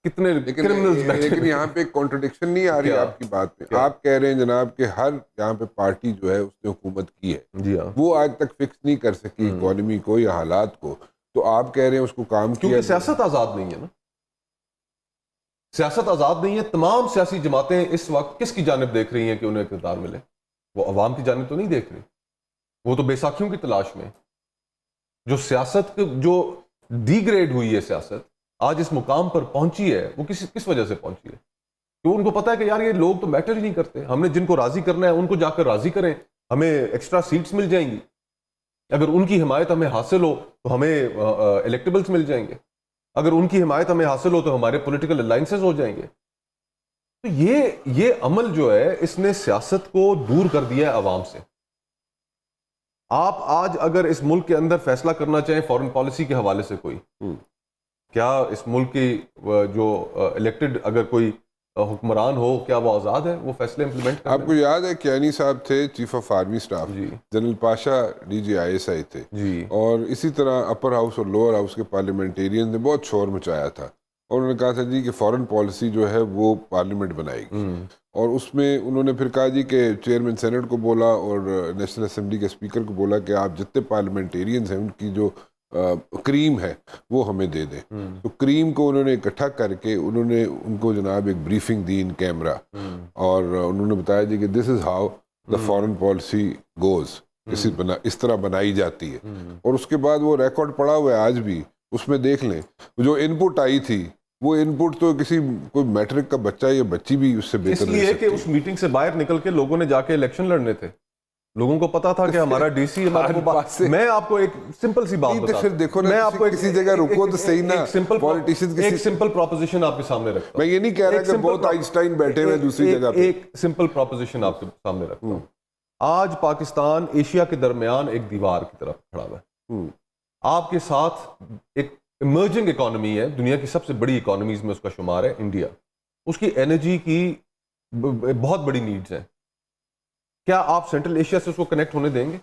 کتنے کرمنلز بیٹھے. لیکن یہاں پہ ایک کانٹرڈکشن نہیں آ رہی آپ کی بات پہ. آپ کہہ رہے ہیں جناب کہ ہر یہاں پہ پارٹی جو ہے اس نے حکومت کی ہے, جی ہاں, وہ آج تک فکس نہیں کر سکی اکانومی کو یا حالات کو, تو آپ کہہ رہے ہیں اس کو کام کیا. کیونکہ سیاست آزاد نہیں ہے نا, سیاست آزاد نہیں ہے. تمام سیاسی جماعتیں اس وقت کس کی جانب دیکھ رہی ہیں کہ انہیں اقتدار ملے؟ وہ عوام کی جانب تو نہیں دیکھ رہی, وہ تو بیساکھیوں کی تلاش میں. جو سیاست جو ڈی گریڈ ہوئی ہے, سیاست آج اس مقام پر پہنچی ہے, وہ کس وجہ سے پہنچی ہے؟ کہ ان کو پتا ہے کہ یار یہ لوگ تو میٹر ہی نہیں کرتے, ہم نے جن کو راضی کرنا ہے ان کو جا کر راضی کریں, ہمیں ایکسٹرا سیٹس مل جائیں گی, اگر ان کی حمایت ہمیں حاصل ہو تو ہمیں الیکٹیبلز مل جائیں گے, اگر ان کی حمایت ہمیں حاصل ہو تو ہمارے پولیٹیکل الائنسز ہو جائیں گے. تو یہ عمل جو ہے اس نے سیاست کو دور کر دیا ہے عوام سے. آپ آج اگر اس ملک کے اندر فیصلہ کرنا چاہیں فارن پالیسی کے حوالے سے کوئی کیا اس ملک کی جو الیکٹڈ اگر کوئی حکمران ہو کیا وہ آزاد ہے وہ فیصلے امپلیمنٹ کرنے؟ آپ کو یاد ہے کیانی صاحب تھے چیف آف آرمی اسٹاف، جی جنرل پاشا DG ISI تھے، جی اور اسی طرح اپر ہاؤس اور لوور ہاؤس کے پارلیمنٹیرین نے بہت شور مچایا تھا، اور انہوں نے کہا تھا جی کہ فارن پالیسی جو ہے وہ پارلیمنٹ بنائے گی، اور اس میں انہوں نے پھر کہا جی کہ چیئرمین سینٹ کو بولا اور نیشنل اسمبلی کے اسپیکر کو بولا کہ آپ جتنے پارلیمنٹیرینز ہیں ان کی جو کریم ہے وہ ہمیں دے دیں. تو کریم کو انہوں نے اکٹھا کر کے انہوں نے ان کو جناب ایک بریفنگ دی ان کیمرہ، اور انہوں نے بتایا جی کہ this is how the foreign policy goes, اس طرح بنائی جاتی ہے. اور اس کے بعد وہ ریکارڈ پڑا ہوا ہے آج بھی، اس میں دیکھ لیں جو ان پٹ آئی تھی وہ ان پٹ تو کسی کوئی میٹرک کا بچہ یا بچی بھی اس سے اس بہتر لیے کہ اس میٹنگ سے باہر نکل کے لوگوں نے جا کے الیکشن لڑنے تھے، لوگوں کو پتا تھا کہ ہمارا ڈی سی میں آپ کو ایک سمپل سی بات بتا، دیکھو نا، کسی جگہ رکو تو صحیح نا، پولیٹیشین ایک سمپل پروپوزیشن آپ کے سامنے رکھتا ہوں. میں یہ نہیں کہہ رہا کہ بہت آئنسٹائن بیٹھے ہوئے دوسری جگہ پہ، ایک سمپل پروپوزیشن آپ کے سامنے رکھتا ہوں. آج پاکستان ایشیا کے درمیان ایک دیوار کی طرف کھڑا ہوا ہے. آپ کے ساتھ ایک ایمرجنگ اکانومی ہے، دنیا کی سب سے بڑی اکانومیز میں اس کا شمار ہے انڈیا، اس کی انرجی کی بہت بڑی نیڈز ہیں. کیا آپ سینٹرل ایشیا سے اس کو کنیکٹ ہونے دیں گے؟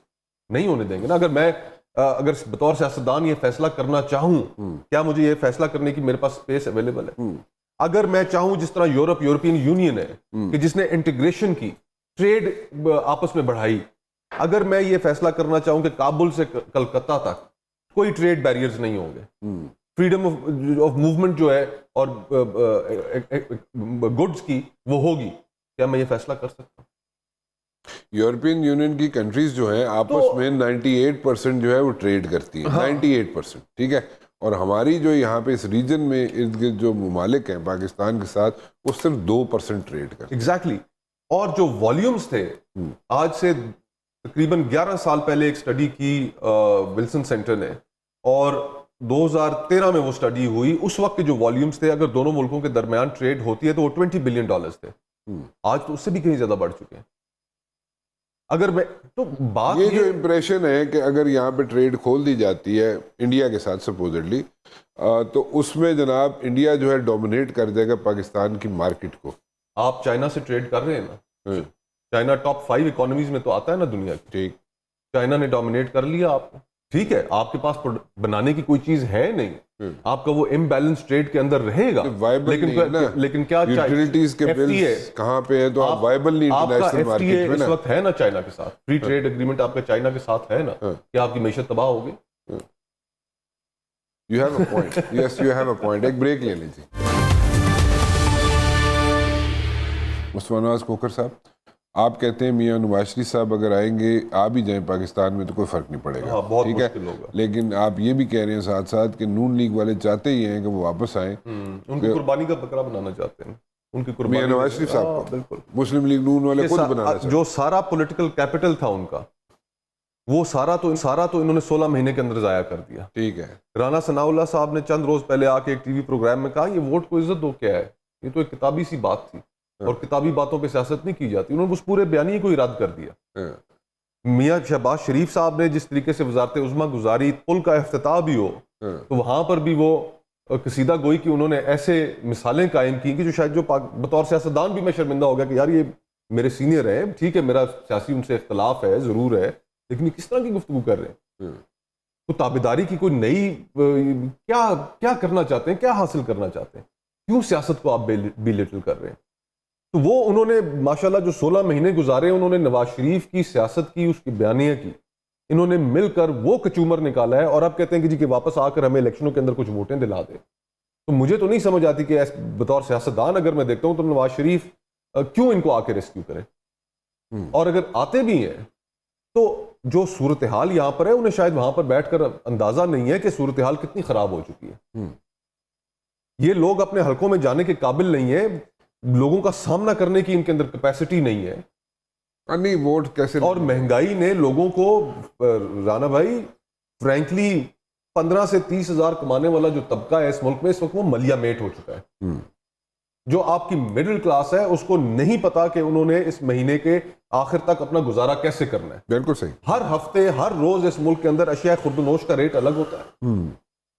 نہیں ہونے دیں گے نا. اگر بطور سیاستدان یہ فیصلہ کرنا چاہوں، کیا مجھے یہ فیصلہ کرنے کی میرے پاس اسپیس اویلیبل ہے؟ اگر میں چاہوں جس طرح یورپین یونین ہے کہ جس نے انٹیگریشن کی، ٹریڈ آپس میں بڑھائی، اگر میں یہ فیصلہ کرنا چاہوں کہ کابل سے کلکتہ تک کوئی ٹریڈ بیریئرز نہیں ہوں گے، فریڈم آف موومنٹ جو ہے اور گڈز کی وہ ہوگی، کیا میں یہ فیصلہ کر سکتا ہوں؟ یورپین یونین کی کنٹریز جو ہیں آپس میں 98% جو ہے وہ ٹریڈ کرتی ہیں، 98%، ٹھیک ہے، اور ہماری جو یہاں پہ اس ریجن میں ارد گرد جو ممالک ہیں پاکستان کے ساتھ وہ صرف 2% ٹریڈ کرتے ہیں. ایگزیکٹلی. اور جو والیومز تھے، آج سے تقریباً 11 سال پہلے ایک سٹڈی کی ولسن سینٹر نے، اور 2013 میں وہ سٹڈی ہوئی، اس وقت کے جو والیومز تھے اگر دونوں ملکوں کے درمیان ٹریڈ ہوتی ہے تو وہ $20 بلین تھے. آج تو اس سے بھی کہیں زیادہ بڑھ چکے ہیں. اگر میں تو بات یہ جو امپریشن ہے کہ اگر یہاں پہ ٹریڈ کھول دی جاتی ہے انڈیا کے ساتھ سپوزڈلی، تو اس میں جناب انڈیا جو ہے ڈومینیٹ کر دے گا پاکستان کی مارکیٹ کو. آپ چائنا سے ٹریڈ کر رہے ہیں نا، چائنا ٹاپ 5 اکانومیز میں تو آتا ہے نا دنیا کی. ٹھیک، چائنا نے ڈومینیٹ کر لیا آپ کو، ٹھیک ہے، آپ کے پاس بنانے کی کوئی چیز ہے نہیں، آپ کا وہ امبیلنس ٹریڈ کے اندر رہے گا، لیکن کیا یوٹیلیٹیز کے بلز کہاں پہ ہیں تو آپ وائبل نہیں انٹرنیشنل مارکیٹ میں اس وقت ہے نا چائنا کے ساتھ، فری ٹریڈ ایگریمنٹ آپ کا چائنا کے ساتھ ہے نا، کیا آپ کی معیشت تباہ ہوگی؟ You have a point. Yes, you have a point. ایک بریک لے لیجیے. مصطفیٰ نواز کھوکھر صاحب، آپ کہتے ہیں میاں نواز شریف صاحب اگر آئیں گے، آ بھی جائیں پاکستان میں تو کوئی فرق نہیں پڑے گا، ٹھیک ہے، لیکن آپ یہ بھی کہہ رہے ہیں ساتھ ساتھ کہ نون لیگ والے چاہتے ہی ہیں کہ وہ واپس آئیں، ان کی قربانی کا بکرا بنانا چاہتے ہیں، ان کی قربانی میاں نواز شریف صاحب کو بالکل مسلم لیگ نون والے خود بنانا چاہتے ہیں. جو سارا پولیٹیکل کیپٹل تھا ان کا، وہ سارا تو انہوں نے 16 مہینے کے اندر ضائع کر دیا. ٹھیک ہے. رانا ثناء اللہ صاحب نے چند روز پہلے آ کے ایک ٹی وی پروگرام میں کہا یہ ووٹ کو عزت دو کیا ہے، یہ تو ایک کتابی سی بات تھی اور کتابی باتوں پہ سیاست نہیں کی جاتی. انہوں نے اس پورے بیانیے کو ہی رد کر دیا. میاں شہباز شریف صاحب نے جس طریقے سے وزارت عظمیٰ گزاری، پل کا افتتاح بھی ہو تو وہاں پر بھی وہ قصیدہ گوئی کی انہوں نے ایسے مثالیں قائم کی کہ جو شاید جو بطور سیاستدان بھی میں شرمندہ ہو گیا کہ یار یہ میرے سینئر ہیں، ٹھیک ہے میرا سیاسی ان سے اختلاف ہے ضرور ہے، لیکن یہ کس طرح کی گفتگو کر رہے ہیں؟ تو تابعداری کی کوئی نئی کیا کرنا چاہتے ہیں، کیا حاصل کرنا چاہتے ہیں، کیوں سیاست کو آپ بیلٹل کر رہے ہیں؟ تو وہ انہوں نے ماشاءاللہ جو 16 مہینے گزارے انہوں نے نواز شریف کی سیاست کی، اس کی بیانیہ کی، انہوں نے مل کر وہ کچومر نکالا ہے، اور اب کہتے ہیں کہ جی کہ واپس آ کر ہمیں الیکشنوں کے اندر کچھ ووٹیں دلا دے. تو مجھے تو نہیں سمجھ آتی کہ بطور سیاستدان اگر میں دیکھتا ہوں تو نواز شریف کیوں ان کو آ کے ریسکیو کرے، اور اگر آتے بھی ہیں تو جو صورتحال یہاں پر ہے انہیں شاید وہاں پر بیٹھ کر اندازہ نہیں ہے کہ صورتحال کتنی خراب ہو چکی ہے. یہ لوگ اپنے حلقوں میں جانے کے قابل نہیں ہیں، لوگوں کا سامنا کرنے کی ان کے اندر کیپیسٹی نہیں ہے. نہیں ووٹ کیسے، اور مہنگائی نے لوگوں کو، رانا بھائی فرینکلی 15 سے 30 ہزار کمانے والا جو طبقہ ہے اس ملک میں اس وقت وہ ملیا میٹ ہو چکا ہے. جو آپ کی مڈل کلاس ہے اس کو نہیں پتا کہ انہوں نے اس مہینے کے آخر تک اپنا گزارا کیسے کرنا ہے. بالکل صحیح. ہر ہفتے ہر روز اس ملک کے اندر اشیاء خوردنوش کا ریٹ الگ ہوتا ہے.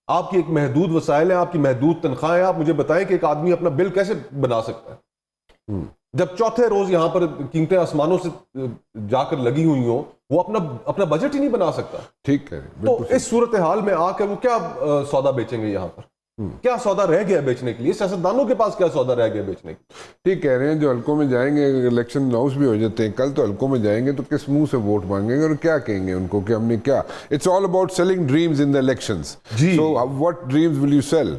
آپ کی ایک محدود وسائل ہیں, آپ کی محدود تنخواہیں ہیں, آپ مجھے بتائیں کہ ایک آدمی اپنا بل کیسے بنا سکتا ہے جب چوتھے روز یہاں پر قیمتیں آسمانوں سے جا کر لگی ہوئی ہوں, وہ اپنا بجٹ ہی نہیں بنا سکتا. ٹھیک ہے, تو اس صورتحال میں آ کے وہ کیا سودا بیچیں گے یہاں پر؟ کیا سودا رہ گیا بیچنے کے لیے؟ سیاستدانوں کے پاس کیا سودا رہ گیا بیچنے کے لیے؟ ٹھیک کہہ رہے ہیں, جو حلقوں میں جائیں گے, الیکشن اناؤنس بھی ہو جاتے ہیں کل, تو حلقوں میں جائیں گے تو کس منہ سے ووٹ مانگیں گے اور کیا کہیں گے ان کو کہ ہم نے کیا. It's all about selling dreams in the elections. So what dreams will you sell?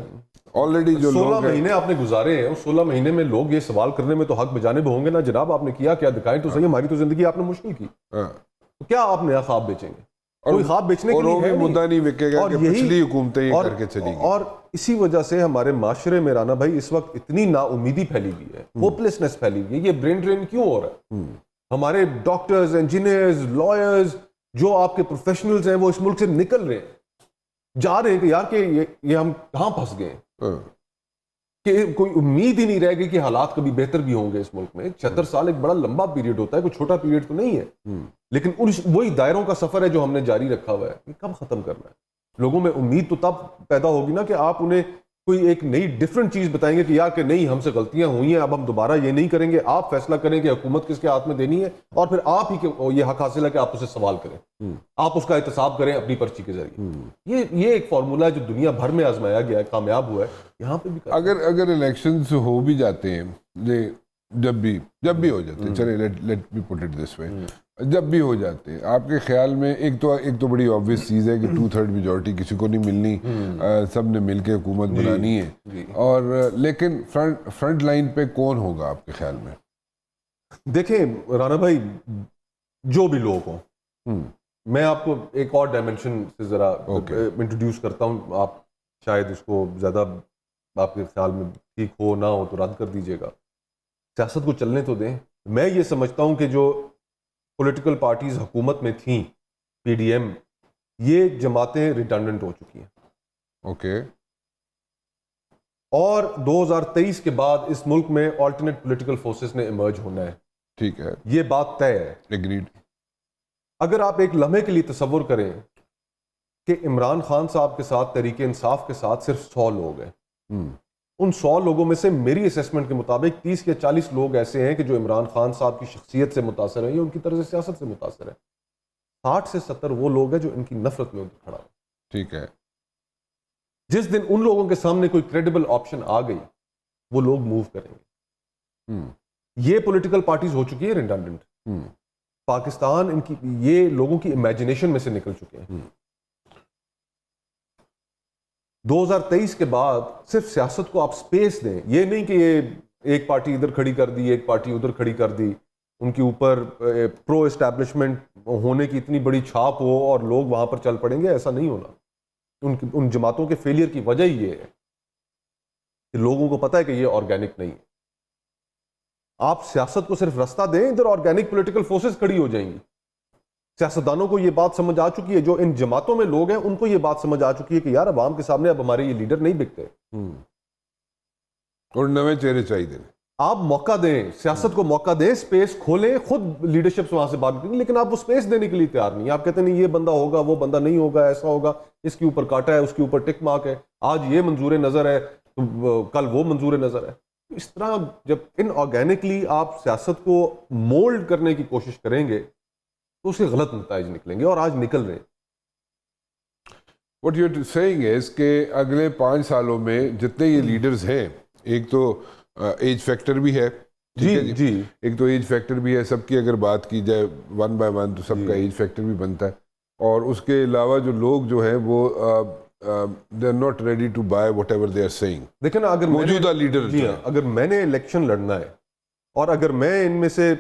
Already جو 16 مہینے آپ نے گزارے ہیں, اس 16 مہینے میں لوگ یہ سوال کرنے میں تو حق بجانب ہوں گے نا, جناب آپ نے کیا کیا دکھائیں تو صحیح, ہماری تو زندگی آپ نے مشکل کی, تو کیا آپ نیا خواب بیچیں گے؟ کوئی خواب بیچنے کے لیے ہے مدعا نہیں بکے گا کہ پچھلی حکومتیں یہ کر کے چلی گئی. اور اسی وجہ سے ہمارے معاشرے میں رانا بھائی اس وقت اتنی نا امیدی پھیلی ہوئی ہے, ہوپلیسنس پھیلی ہوئی ہے. یہ برین ڈرین کیوں ہو رہا ہے؟ ہمارے ڈاکٹرز, انجینئرز, لائرز, جو آپ کے پروفیشنلز ہیں, وہ اس ملک سے نکل رہے ہیں, جا رہے ہیں کہ یار کہ یہ ہم کہاں پھنس گئے ہیں, کہ کوئی امید ہی نہیں رہ گئی کہ حالات کبھی بہتر بھی ہوں گے اس ملک میں. 76 سال ایک بڑا لمبا پیریڈ ہوتا ہے, کوئی چھوٹا پیریڈ تو نہیں ہے, لیکن وہی دائروں کا سفر ہے جو ہم نے جاری رکھا ہوا ہے. یہ کب ختم کرنا ہے؟ لوگوں میں امید تو تب پیدا ہوگی نا کہ آپ انہیں کوئی ایک نئی ڈفرنٹ چیز بتائیں گے کہ یار کہ نہیں, ہم سے غلطیاں ہوئی ہیں, اب ہم دوبارہ یہ نہیں کریں گے. آپ فیصلہ کریں کہ حکومت کس کے ہاتھ میں دینی ہے, اور پھر آپ ہی یہ حق حاصل ہے کہ آپ اسے سوال کریں, آپ اس کا احتساب کریں اپنی پرچی کے ذریعے. یہ ایک فارمولہ ہے جو دنیا بھر میں آزمایا گیا ہے, کامیاب ہوا ہے, یہاں پہ بھی. اگر الیکشنز ہو بھی جاتے ہیں, جب بھی ہو جاتے ہیں, چلے let me put it this وے, جب بھی ہو جاتے ہیں, آپ کے خیال میں ایک تو بڑی آبویس چیز ہے کہ 2/3 میجورٹی کسی کو نہیں ملنی, سب نے مل کے حکومت بنانی ہے, اور لیکن فرنٹ لائن پہ کون ہوگا آپ کے خیال میں؟ دیکھیں رانا بھائی, جو بھی لوگ ہوں, میں آپ کو ایک اور ڈائمنشن سے ذرا انٹروڈیوس کرتا ہوں, آپ شاید اس کو زیادہ آپ کے خیال میں ٹھیک ہو نہ ہو تو رد کر دیجیے گا. سیاست کو چلنے تو دیں. میں یہ سمجھتا ہوں کہ جو پولیٹیکل پارٹیز حکومت میں تھیں, پی ڈی ایم, یہ جماعتیں ریڈنڈنٹ ہو چکی ہیں. اوکے. اور 2023 کے بعد اس ملک میں آلٹرنیٹ پولیٹیکل فورسز نے ایمرج ہونا ہے. ٹھیک ہے, یہ بات طے ہے. ایگریڈ. اگر آپ ایک لمحے کے لیے تصور کریں کہ عمران خان صاحب کے ساتھ, تحریک انصاف کے ساتھ صرف 100 لوگ ہیں, ان 100 لوگوں میں سے میری اسیسمنٹ کے مطابق 30 یا 40 لوگ ایسے ہیں کہ جو عمران خان صاحب کی شخصیت سے متاثر ہیں یا ان کی طرز سیاست سے متاثر ہیں. 60 سے 70 وہ لوگ ہیں جو ان کی نفرت میں ادھر کھڑا ہے. ٹھیک ہے. جس دن ان لوگوں کے سامنے کوئی کریڈیبل آپشن آ گئی, وہ لوگ موو کریں گے. یہ پولیٹیکل پارٹیز ہو چکی ہے ریڈنڈنٹ. پاکستان ان کی یہ لوگوں کی امیجنیشن میں سے نکل چکے ہیں. 2023 کے بعد صرف سیاست کو آپ سپیس دیں. یہ نہیں کہ یہ ایک پارٹی ادھر کھڑی کر دی, ایک پارٹی ادھر کھڑی کر دی, ان کے اوپر پرو اسٹیبلشمنٹ ہونے کی اتنی بڑی چھاپ ہو اور لوگ وہاں پر چل پڑیں گے. ایسا نہیں ہونا. ان جماعتوں کے فیلئر کی وجہ ہی یہ ہے کہ لوگوں کو پتہ ہے کہ یہ آرگینک نہیں ہے. آپ سیاست کو صرف رستہ دیں, ادھر آرگینک پولیٹیکل فورسز کھڑی ہو جائیں گی. سیاستدانوں کو یہ بات سمجھ آ چکی ہے, جو ان جماعتوں میں لوگ ہیں ان کو یہ بات سمجھ آ چکی ہے کہ یار عوام کے سامنے اب ہمارے یہ لیڈر نہیں بکتے, اور نئے چہرے چاہیے. آپ موقع دیں, سیاست کو موقع دیں, سپیس کھولیں. خود لیڈرشپ وہاں سے بات کریں, لیکن آپ وہ سپیس دینے کے لیے تیار نہیں. آپ کہتے ہیں یہ بندہ ہوگا, وہ بندہ نہیں ہوگا, ایسا ہوگا, اس کے اوپر کاٹا ہے, اس کے اوپر ٹک مارک ہے, آج یہ منظور نظر ہے تو کل وہ منظور نظر ہے. اس طرح جب ان آرگینکلی آپ سیاست کو مولڈ کرنے کی کوشش کریں گے تو اس کے غلط نتائج نکلیں گے, اور آج نکل رہے ہیں. What you're saying is کہ اگلے 5 سالوں میں جتنے یہ لیڈرز ہیں, ایک تو ایج فیکٹر بھی ہے, جی, ایک تو ایج فیکٹر بھی ہے, سب کی اگر بات کی جائے 1 by 1 تو سب کا ایج فیکٹر بھی بنتا ہے, اور اس کے علاوہ جو لوگ جو ہیں وہ they are not ready to buy whatever they are saying. دیکھیں نا, اگر موجودہ لیڈر اگر میں نے الیکشن لڑنا ہے اور اگر میں ان میں سے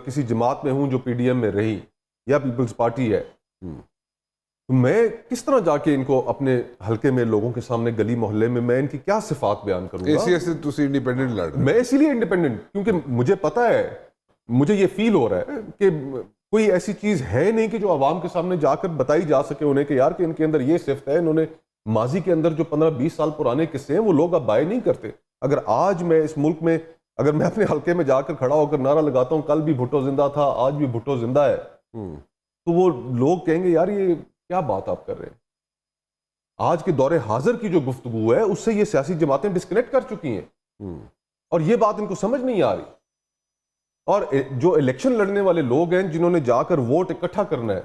کسی جماعت میں ہوں جو پی ڈی ایم میں رہی یا پیپلز پارٹی ہے, تو میں کس طرح جا کے ان کو اپنے حلقے میں لوگوں کے سامنے گلی محلے میں ان کی کیا صفات بیان کروں گا؟ ایسے تسی انڈیپینڈنٹ لڑ رہے. میں اسی لیے انڈیپینڈنٹ, کیونکہ مجھے پتا ہے, مجھے یہ فیل ہو رہا ہے کہ کوئی ایسی چیز ہے نہیں کہ جو عوام کے سامنے جا کر بتائی جا سکے انہیں کہ یار کہ ان کے اندر یہ صفت ہے. انہوں نے ماضی کے اندر جو 15-20 سال پرانے قصے ہیں وہ لوگ اب بائے نہیں کرتے. اگر آج میں اس ملک میں اگر میں اپنے حلقے میں جا کر کھڑا ہو کر نعرہ لگاتا ہوں کل بھی بھٹو زندہ تھا, آج بھی بھٹو زندہ ہے, تو وہ لوگ کہیں گے یار یہ کیا بات آپ کر رہے ہیں. آج کے دور حاضر کی جو گفتگو ہے اس سے یہ سیاسی جماعتیں ڈسکنیکٹ کر چکی ہیں، اور یہ بات ان کو سمجھ نہیں آ رہی. اور جو الیکشن لڑنے والے لوگ ہیں جنہوں نے جا کر ووٹ اکٹھا کرنا ہے،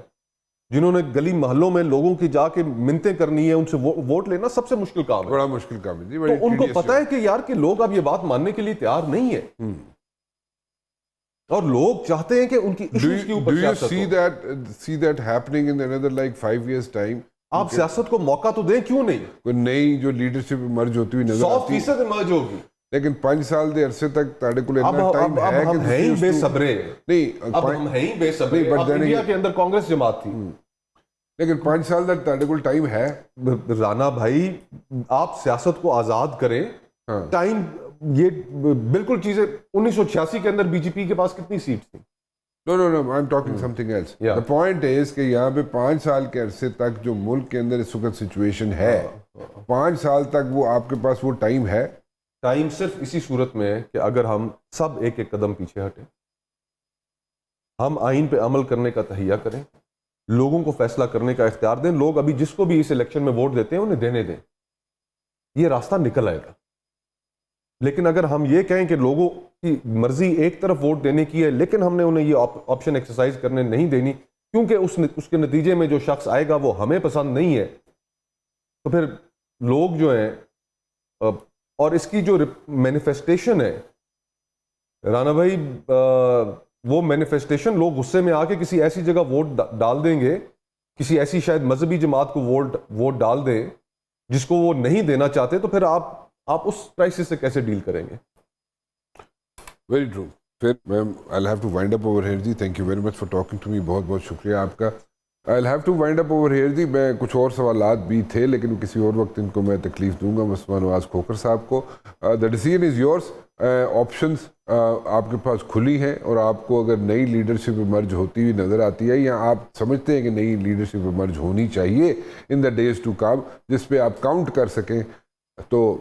جنہوں نے گلی محلوں میں لوگوں کی جا کے منتیں کرنی ہے، ان سے ووٹ لینا سب سے مشکل کام ہے. بڑا مشکل کام ہے جی. تو ان کو پتا ہے کہ یار کہ لوگ اب یہ بات ماننے کے لیے تیار نہیں ہے، اور لوگ چاہتے ہیں کہ ان کی ایشوز کے اوپر سیاست ہو. see that happening in another like 5 years time? آپ سیاست کو موقع تو دیں، کیوں نہیں؟ کوئی نئی جو لیڈرشپ مرج ہوتی ہوئی نظر آتی ہے، 100% ایمرج ہوگی. لیکن 5 سال دے عرصے تک تاڑے کو اب اتنا ٹائم ہے ہم ہیں ہی بے صبرے. نہیں اب ہم ہیں ہی بے صبرے. اب انڈیا کے اندر کانگریس جماعت تھی، لیکن 5 سال تک تاڑے کو ٹائم ہے. رانا بھائی آپ سیاست کو آزاد کریں. ٹائم یہ بالکل چیزیں 1986 کے اندر بی جے پی کے پاس کتنی سیٹ تھی؟ No, I'm talking something else. Yeah. The point is کہ یہاں پہ 5 سال کے عرصے تک جو ملک کے اندر اس وقت سچویشن ہے، 5 سال تک وہ آپ کے پاس وہ ٹائم ہے. ٹائم صرف اسی صورت میں ہے کہ اگر ہم سب ایک ایک قدم پیچھے ہٹیں، ہم آئین پہ عمل کرنے کا تہیہ کریں، لوگوں کو فیصلہ کرنے کا اختیار دیں. لوگ ابھی جس کو بھی اس الیکشن میں ووٹ دیتے ہیں انہیں دینے دیں، یہ راستہ نکل آئے گا. لیکن اگر ہم یہ کہیں کہ لوگوں کی مرضی ایک طرف ووٹ دینے کی ہے لیکن ہم نے انہیں یہ آپشن ایکسرسائز کرنے نہیں دینی کیونکہ اس کے نتیجے میں جو شخص آئے گا وہ ہمیں پسند نہیں ہے، تو پھر لوگ جو ہیں، اور اس کی جو مینیفیسٹیشن ہے رانا بھائی، وہ مینیفیسٹیشن لوگ غصے میں آ کے کسی ایسی جگہ ووٹ ڈال دیں گے، کسی ایسی شاید مذہبی جماعت کو ووٹ ڈال دیں جس کو وہ نہیں دینا چاہتے، تو پھر آپ اس کرائسس سے کیسے ڈیل کریں گے؟ Very true. پھر ma'am I'll have to wind up over here جی. Thank you very much for talking to me. بہت بہت شکریہ آپ کا. I'll have to wind up over here جی. میں کچھ اور سوالات بھی تھے لیکن کسی اور وقت ان کو میں تکلیف دوں گا مسمہ نواز کھوکھر صاحب کو. دا ڈیسیژن از یورس. آپشنس آپ کے پاس کھلی ہیں، اور آپ کو اگر نئی لیڈرشپ ایمرج ہوتی ہوئی نظر آتی ہے یا آپ سمجھتے ہیں کہ نئی لیڈرشپ ایمرج ہونی چاہیے ان دا ڈیز ٹو کم جس پہ آپ کاؤنٹ کر سکیں، تو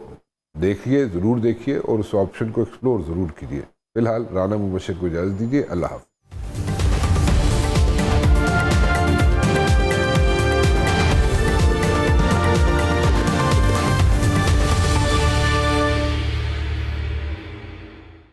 دیکھیے، ضرور دیکھیے اور اس آپشن کو ایکسپلور ضرور کیجیے. فی الحال رانا مبشر کو اجازت دیجیے. اللہ حافظ.